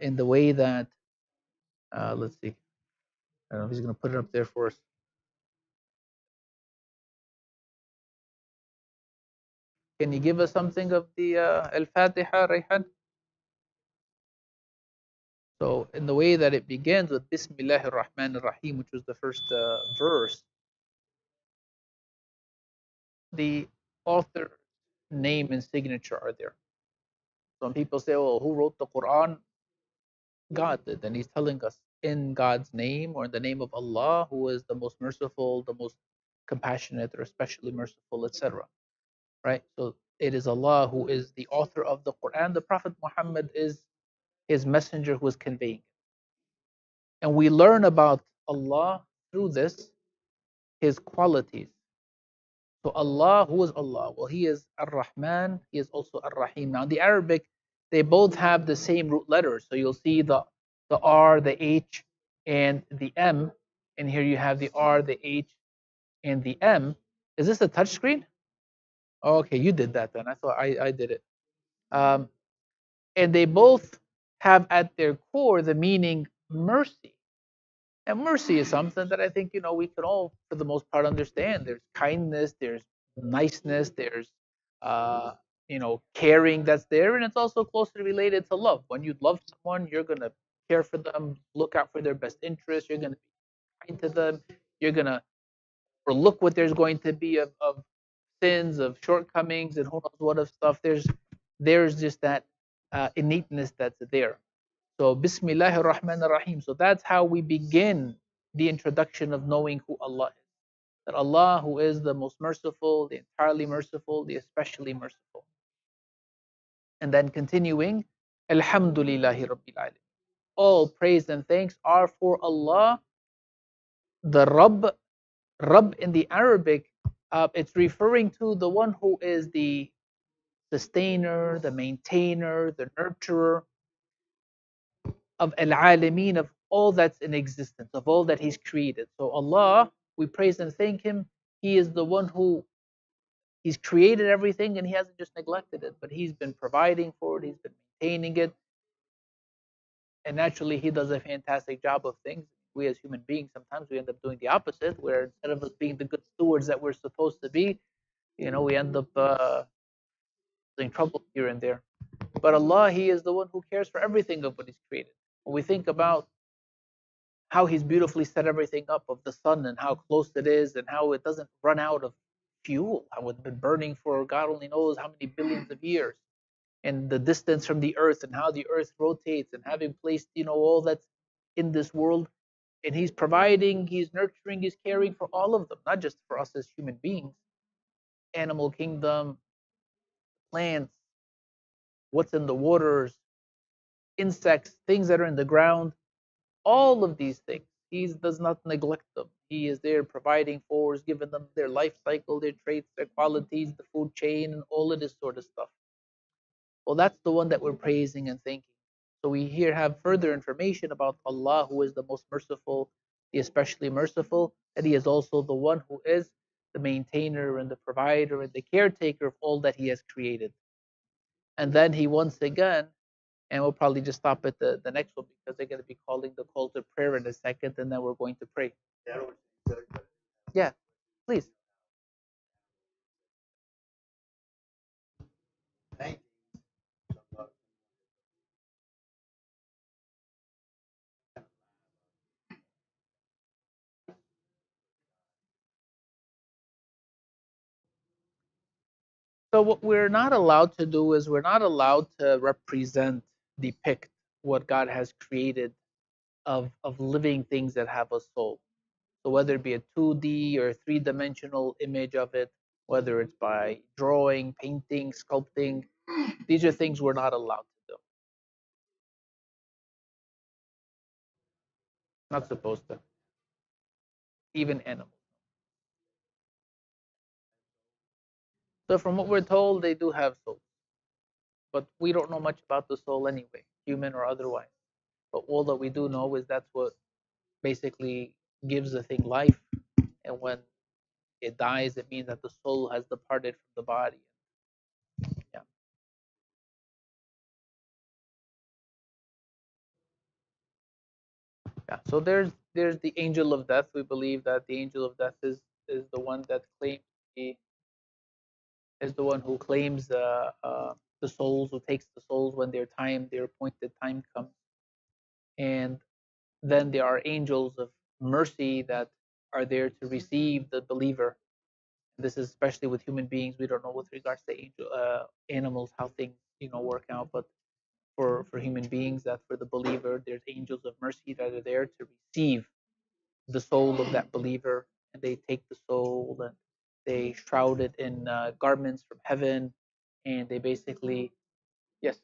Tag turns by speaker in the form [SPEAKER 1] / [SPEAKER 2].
[SPEAKER 1] in the way that, let's see, I don't know if he's going to put it up there for us. Can you give us something of the Al-Fatiha, Rayhan? So in the way that it begins with Bismillahir Rahmanir Rahim, which was the first verse, the author's name and signature are there. Some people say, well, who wrote the Qur'an? God did. And he's telling us in God's name, or in the name of Allah, who is the most merciful, the most compassionate, or especially merciful, etc. Right? So it is Allah who is the author of the Qur'an. The Prophet Muhammad is his messenger who is conveying. And we learn about Allah through this, his qualities. So Allah, who is Allah? Well, he is Ar-Rahman, he is also Ar-Rahim. Now in the Arabic, they both have the same root letters. So you'll see the R, the H, and the M. And here you have the R, the H, and the M. Is this a touch screen? Oh, okay, you did that then. I thought I did it. And they both have at their core the meaning mercy. And mercy is something that I think, we can all, for the most part, understand. There's kindness, there's niceness, there's, caring that's there. And it's also closely related to love. When you love someone, you're going to care for them, look out for their best interests. You're going to be kind to them. You're going to overlook what there's going to be of sins, of shortcomings, and who knows what of stuff. There's just that innateness that's there. So Bismillahir Rahmanir Rahim. So that's how we begin the introduction of knowing who Allah is. That Allah, who is the most merciful, the entirely merciful, the especially merciful. And then continuing, Alhamdulillahi Rabbil Alamin. All praise and thanks are for Allah, the Rabb. Rabb in the Arabic, it's referring to the one who is the sustainer, the maintainer, the nurturer of al-alamin, of all that's in existence, of all that he's created. So Allah, we praise and thank him. He is the one who he's created everything, and he hasn't just neglected it, but he's been providing for it, he's been maintaining it. And naturally he does a fantastic job of things. We as human beings, sometimes we end up doing the opposite, where instead of us being the good stewards that we're supposed to be, we end up doing trouble here and there. But Allah, he is the one who cares for everything of what he's created. When we think about how he's beautifully set everything up, of the sun and how close it is, and how it doesn't run out of fuel, how it's been burning for God only knows how many billions of years, and the distance from the earth, and how the earth rotates, and having placed all that's in this world, and he's providing, he's nurturing, he's caring for all of them, not just for us as human beings, animal kingdom, plants, what's in the waters, insects, things that are in the ground. All of these things, he does not neglect them. He is there providing for, is giving them their life cycle, their traits, their qualities, the food chain, and all of this sort of stuff. Well, that's the one that we're praising and thanking. So we here have further information about Allah, who is the most merciful, the especially merciful, and he is also the one who is the maintainer and the provider and the caretaker of all that he has created. And then he once again, and we'll probably just stop at the next one, because they're going to be calling the call to prayer in a second, and then we're going to pray. Yeah, please. So what we're not allowed to do is we're not allowed to represent, depict what God has created of living things that have a soul. So whether it be a 2D or 3-dimensional image of it, whether it's by drawing, painting, sculpting, these are things we're not allowed to do. Not supposed to. Even animals. So from what we're told, they do have souls. But we don't know much about the soul anyway, human or otherwise. But all that we do know is that's what basically gives the thing life. And when it dies, it means that the soul has departed from the body. Yeah. Yeah. So there's the angel of death. We believe that the angel of death is the one that claims the is the one who claims the souls, who takes the souls when their appointed time comes. And then there are angels of mercy that are there to receive the believer. This is especially with human beings. We don't know with regards to animals how things work out, but for human beings, that for the believer, there's angels of mercy that are there to receive the soul of that believer, and they take the soul and they shroud it in garments from heaven, and they basically, yes,